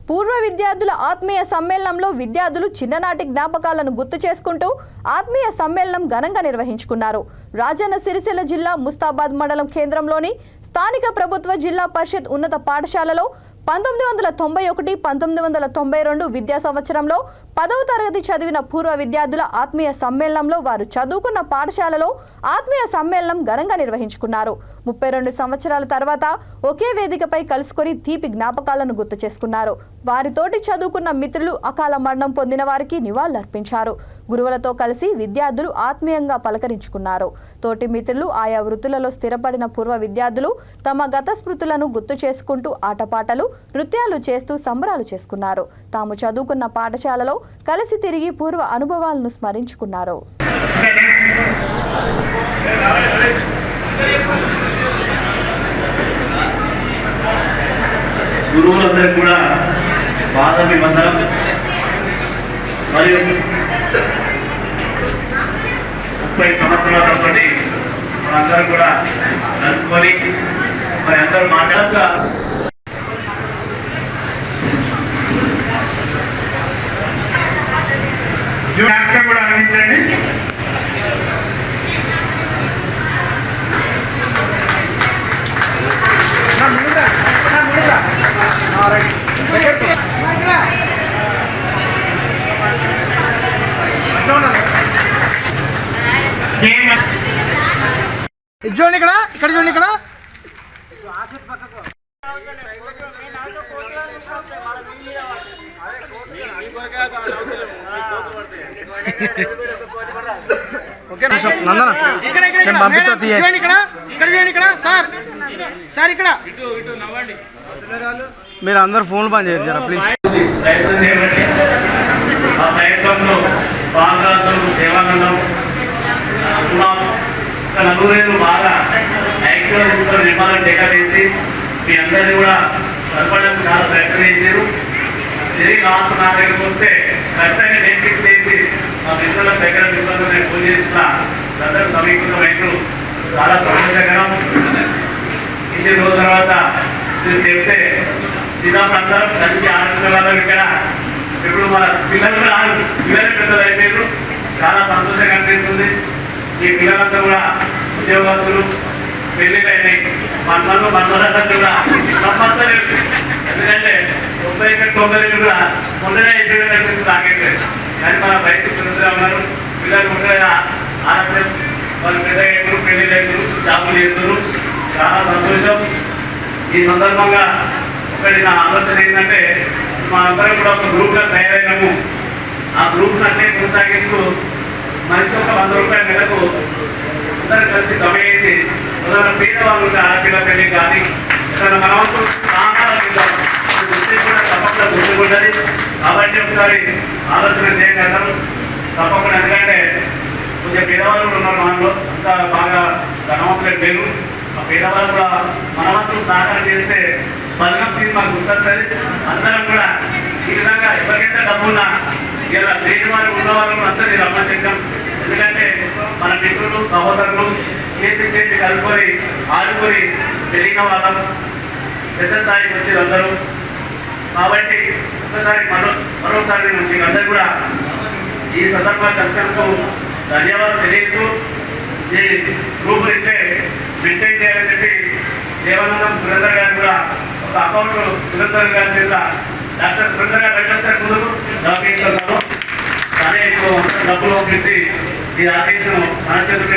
పూర్వ విద్యార్థుల ఆత్మీయ సమ్మేళనంలో విద్యార్థులు చిన్ననాటి జ్ఞాపకాలను గుర్తు చేసుకుంటూ ఆత్మీయ సమ్మేళనం ఘనంగా నిర్వహించుకున్నారు. రాజన్న సిరిసిల్ల జిల్లా ముస్తాబాద్ మండలం కేంద్రంలోని స్థానిక ప్రభుత్వ జిల్లా పరిషత్ ఉన్నత పాఠశాలలో 1991-1992 విద్యా సంవత్సరంలో 10వ తరగతి చదివిన పూర్వ విద్యార్థుల ఆత్మీయ సమ్మేళనంలో వారు చదువుకున్న పాఠశాలలో ఆత్మీయ సమ్మేళనం ఘనంగా నిర్వహించుకున్నారు. 32 సంవత్సరాల తర్వాత ఒకే వేదికపై కలుసుకొని తీపి జ్ఞాపకాలను గుర్తు చేసుకున్నారు. వారితోటి చదువుకున్న మిత్రులు అకాల మరణం పొందిన వారికి నివాళులర్పించారు. గురువులతో కలిసి విద్యార్థులు ఆత్మీయంగా పలకరించుకున్నారు. తోటి మిత్రులు ఆయా వృత్తులలో స్థిరపడిన పూర్వ విద్యార్థులు తమ గత స్మృతులను గుర్తు చేసుకుంటూ ఆటపాటలు నృత్యాలు చేస్తూ సంబరాలు చేసుకున్నారు. తాము చదువుకున్న పాఠశాలలో కలిసి తిరిగి పూర్వ అనుభవాలను స్మరించుకున్నారు. గురువులందరూ కూడా పాదాభివందనం మరియు 30 సంవత్సరాల తరబడి మనందరూ కూడా కలుసుకొని మరి అందరూ మాట్లాడక కూడా అందించండి. చూడండి ఇక్కడ చూడండి ఇక్కడ మీరు అందరు ఫోన్లు బంద్ చేయరు ప్లీజ్. ప్రయత్నం చేయండి. ఆ ప్రయత్నంలో బాలరాజులు దేవానందం నలుగురు బాగా యాక్టివ్గా తీసుకొని నిర్మాణం డేటా వేసి మీ అందరినీ కూడా కలపడానికి చాలా ప్రయత్నం చేశారు. తిరిగి లాస్ట్ నా దగ్గరకు వస్తే ఖచ్చితంగా డేట్ ఫిక్స్ చేసి మా మిత్రుల దగ్గర మిత్రులతో నేను ఫోన్ చేస్తున్నా అందరూ సమీకృతమైనట్లు చాలా సంతోషకరం. ఇన్ని రోజుల తర్వాత మీరు చెప్తే చిన్నప్పుడు అందరం కలిసి ఆడుకునే వాళ్ళం. ఇక్కడ ఇప్పుడు మన పిల్లలు పెద్దలు అయిపోయారు. చాలా సంతోషంగా అనిపిస్తుంది. ఈ పిల్లలంతా కూడా ఉద్యోగస్తులు పెళ్లిళ్ళు అయినాయి. మనవలంతా కూడా తప్పనిసరి. ఎందుకంటే 90 కూడా మొదలై అయిపోయింది అనిపిస్తుంది నాకైతే. కానీ మన వయసు పిల్లలుగా ఉన్నారు. పిల్లలు ఉంటే ఆలస్యం వాళ్ళు పెద్ద ఎదురు పెళ్లిళ్ళు ఎదురు జాబులు చేస్తున్నారు. చాలా సంతోషం. ఈ సందర్భంగా ఒకటి నా ఆలోచన ఏంటంటే మనందరం కూడా ఒక గ్రూప్గా తయారైనాము. ఆ గ్రూప్ను అట్లే కొనసాగిస్తూ మనిషి ఒక 100 రూపాయల నెలకు అందరూ కలిసి జమ చేసి ఏదైనా పేదవాళ్ళు ఉంటే ఆడపిల్ల పెళ్లి కానీ ఏదైనా మనవంతు సహకారం ఇద్దాం. కూడా తప్పకుండా గుర్తుకుంటుంది. కాబట్టి ఒకసారి ఆలోచన చేయగలం తప్పకుండా. ఎందుకంటే కొంచెం పేదవాళ్ళు కూడా ఉన్నారు మనలో. అంతా బాగా ధనవంతులే పేరు. ఆ పేదవాళ్ళు కూడా మనవంతులు సహకారం చేస్తే బలగం సీన్ మనకు గుర్తొస్తుంది. అందరం కూడా ఈ విధంగా ఎవరికైతే డబ్బున్నా ఇలా లేని వాళ్ళు ఉన్న వాళ్ళు అందరూ రమ్మశక్తం. ఎందుకంటే మన మిత్రులు సహోదరులు చేతి కలుపుకొని ఆడుకొని పెరిగిన వాళ్ళం పెద్ద స్థాయికి వచ్చేది అందరూ. కాబట్టి ఒక్కసారి మరోసారి మీకు అందరూ కూడా ఈ సందర్భంగా దర్శనకు ధన్యవాదాలు తెలియజేస్తూ ఈ గ్రూప్ అయితే మెయింటైన్ చేయాలని చెప్పి దేవానందం సురేందర్ గారు కూడా ఒక అకౌంట్ సురేందర్ గారి మీద డాక్టర్ సురేందర్ గారు పెట్టేసారు. ముందుకు డబ్బులు డబ్బులు పంపిస్తే ఈ ఆదేశం మన చేతులు